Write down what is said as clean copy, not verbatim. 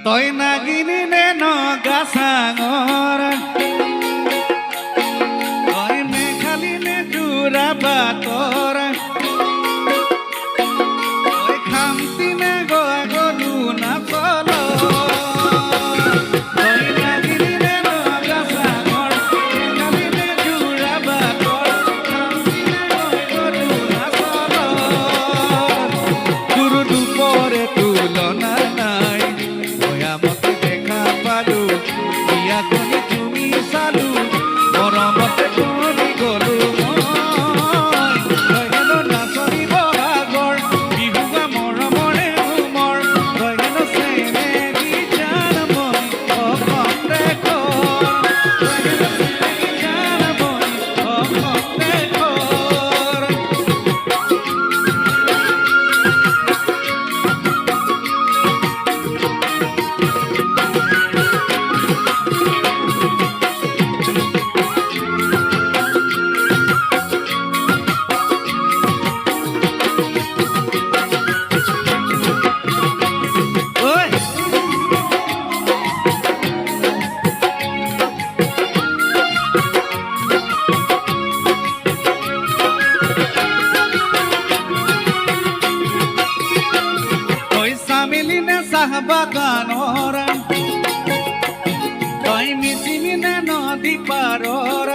তই নাগিনি নে নগাছাঙৰ তই মেঘালী নে জোৰা বাটৰ তই খামতি নে গলো নাচল তই নাগিনি নে নগাছাঙৰ মেঘালী নে জোৰা বাটৰ খামতি নে গলো নাচল তোৰ দুপৰে তুলনা নাই মতে দেখা পালো বিয়া কণি তুমি চালো মৰমতে কৰি গলো মই হেনো নাচনি বহাগৰ বিহুৱা মৰমৰে উমৰ তই হেনো চেনেকি জান মই অসম দেশৰ তই হেনো চেনেকি জান মই অসম দেশৰ মিলিনে চাহ বাগানৰ তই মিচিমিনে নদী পাৰৰ